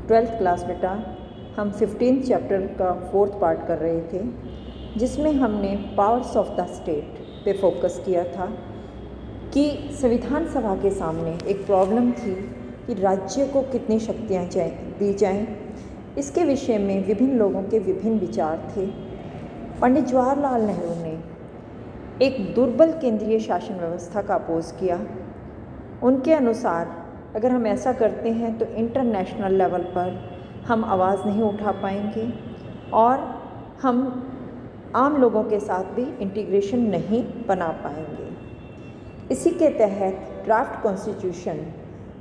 Twelfth class बेटा। हम 15 chapter का 4th पार्ट कर रहे थे, जिसमें हमने पावर्स ऑफ द स्टेट पे फोकस किया था कि संविधान सभा के सामने एक प्रॉब्लम थी कि राज्य को कितनी शक्तियाँ दी जाएं। इसके विषय में विभिन्न लोगों के विभिन्न विचार थे। पंडित जवाहरलाल नेहरू ने एक दुर्बल केंद्रीय शासन व्यवस्था का अपोज किया। उनके अनुसार अगर हम ऐसा करते हैं तो इंटरनेशनल लेवल पर हम आवाज़ नहीं उठा पाएंगे और हम आम लोगों के साथ भी इंटीग्रेशन नहीं बना पाएंगे। इसी के तहत ड्राफ्ट कॉन्स्टिट्यूशन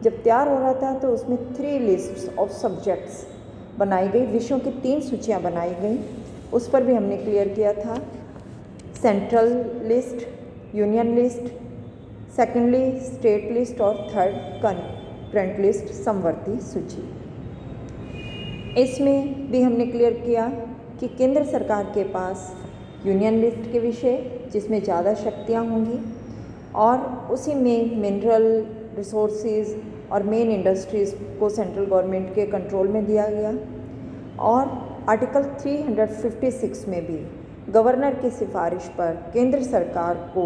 जब तैयार हो रहा था तो उसमें 3 लिस्ट्स ऑफ सब्जेक्ट्स बनाई गई, विषयों की 3 सूचियाँ बनाई गई। उस पर भी हमने क्लियर किया था, central list, union list, secondly state list और थर्ड करंट लिस्ट समवर्ती सूची। इसमें भी हमने क्लियर किया कि केंद्र सरकार के पास यूनियन लिस्ट के विषय जिसमें ज़्यादा शक्तियाँ होंगी और उसी में मिनरल रिसोर्सेज और मेन इंडस्ट्रीज़ को सेंट्रल गवर्नमेंट के कंट्रोल में दिया गया। और आर्टिकल 356 में भी गवर्नर की सिफारिश पर केंद्र सरकार को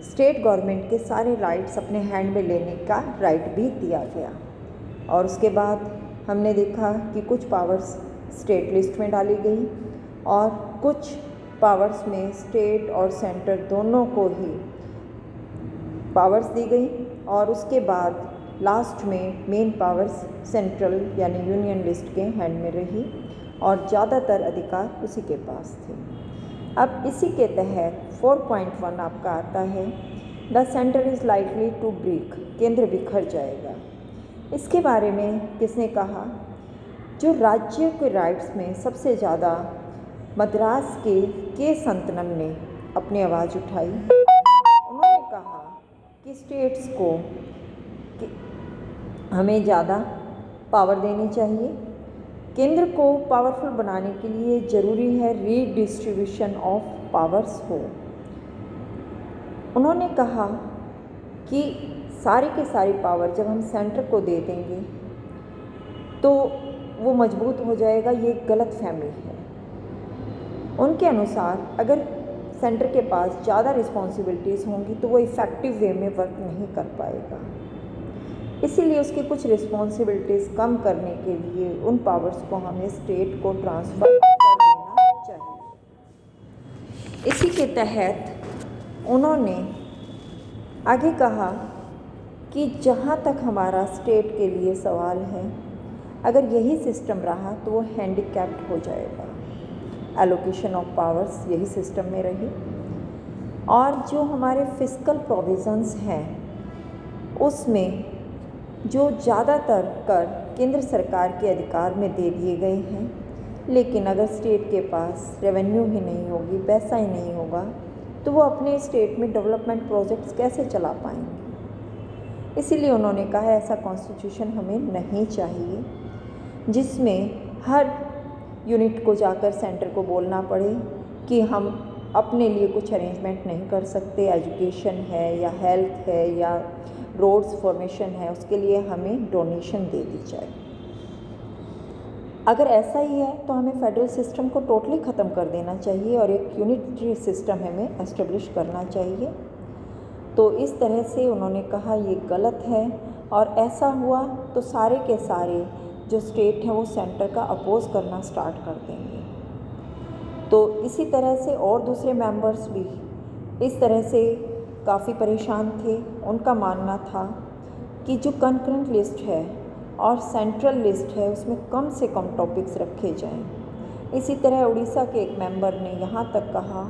स्टेट गवर्नमेंट के सारे राइट्स अपने हैंड में लेने का राइट भी दिया गया। और उसके बाद हमने देखा कि कुछ पावर्स स्टेट लिस्ट में डाली गई और कुछ पावर्स में स्टेट और सेंटर दोनों को ही पावर्स दी गई और उसके बाद लास्ट में मेन पावर्स सेंट्रल यानी यूनियन लिस्ट के हैंड में रही और ज़्यादातर अधिकार उसी के पास थे। अब इसी के तहत 4.1 आपका आता है, the centre is likely to break, केंद्र बिखर जाएगा। इसके बारे में किसने कहा? जो राज्य के राइट्स में सबसे ज़्यादा मद्रास के संतनम ने अपनी आवाज़ उठाई। उन्होंने कहा कि स्टेट्स को हमें ज़्यादा पावर देनी चाहिए। केंद्र को पावरफुल बनाने के लिए ज़रूरी है रीडिस्ट्रीब्यूशन ऑफ पावर्स हो। उन्होंने कहा कि सारी की सारी पावर जब हम सेंटर को दे देंगे तो वो मजबूत हो जाएगा, ये गलत फहमी है। उनके अनुसार अगर सेंटर के पास ज़्यादा रिस्पॉन्सिबिलिटीज़ होंगी तो वो इफ़ेक्टिव वे में वर्क नहीं कर पाएगा। इसीलिए उसकी कुछ रिस्पॉन्सिबिलिटीज़ कम करने के लिए उन पावर्स को हमें स्टेट को ट्रांसफ़र कर देना चाहिए। इसी के तहत उन्होंने आगे कहा कि जहाँ तक हमारा स्टेट के लिए सवाल है, अगर यही सिस्टम रहा तो वो हैंडीकैप्ड हो जाएगा। एलोकेशन ऑफ पावर्स यही सिस्टम में रही और जो हमारे फिस्कल प्रोविजंस हैं उसमें जो ज़्यादातर कर केंद्र सरकार के अधिकार में दे दिए गए हैं, लेकिन अगर स्टेट के पास रेवेन्यू ही नहीं होगी, पैसा ही नहीं होगा तो वो अपने स्टेट में डेवलपमेंट प्रोजेक्ट्स कैसे चला पाएंगे। इसीलिए उन्होंने कहा ऐसा कॉन्स्टिट्यूशन हमें नहीं चाहिए जिसमें हर यूनिट को जाकर सेंटर को बोलना पड़े कि हम अपने लिए कुछ अरेंजमेंट नहीं कर सकते, एजुकेशन है या हेल्थ है या रोड्स फॉर्मेशन है, उसके लिए हमें डोनेशन दे दी जाए। अगर ऐसा ही है तो हमें फेडरल सिस्टम को टोटली ख़त्म कर देना चाहिए और एक यूनिटरी सिस्टम हमें एस्टेब्लिश करना चाहिए। तो इस तरह से उन्होंने कहा ये गलत है और ऐसा हुआ तो सारे के सारे जो स्टेट हैं वो सेंटर का अपोज करना स्टार्ट कर देंगे। तो इसी तरह से और दूसरे मेंबर्स भी इस तरह से काफ़ी परेशान थे। उनका मानना था कि जो कंकरेंट लिस्ट है और सेंट्रल लिस्ट है उसमें कम से कम टॉपिक्स रखे जाएं। इसी तरह उड़ीसा के एक मेंबर ने यहाँ तक कहा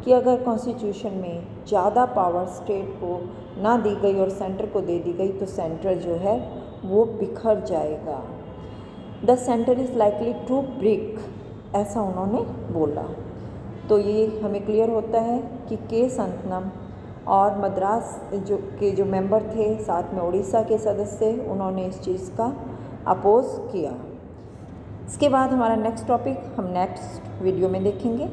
कि अगर कॉन्स्टिट्यूशन में ज़्यादा पावर स्टेट को ना दी गई और सेंटर को दे दी गई तो सेंटर जो है वो बिखर जाएगा। The centre is likely to break, ऐसा उन्होंने बोला। तो ये हमें क्लियर होता है कि के संतनम और मद्रास जो मेंबर थे, साथ में उड़ीसा के सदस्य, उन्होंने इस चीज़ का अपोज किया। इसके बाद हमारा नेक्स्ट टॉपिक हम नेक्स्ट वीडियो में देखेंगे।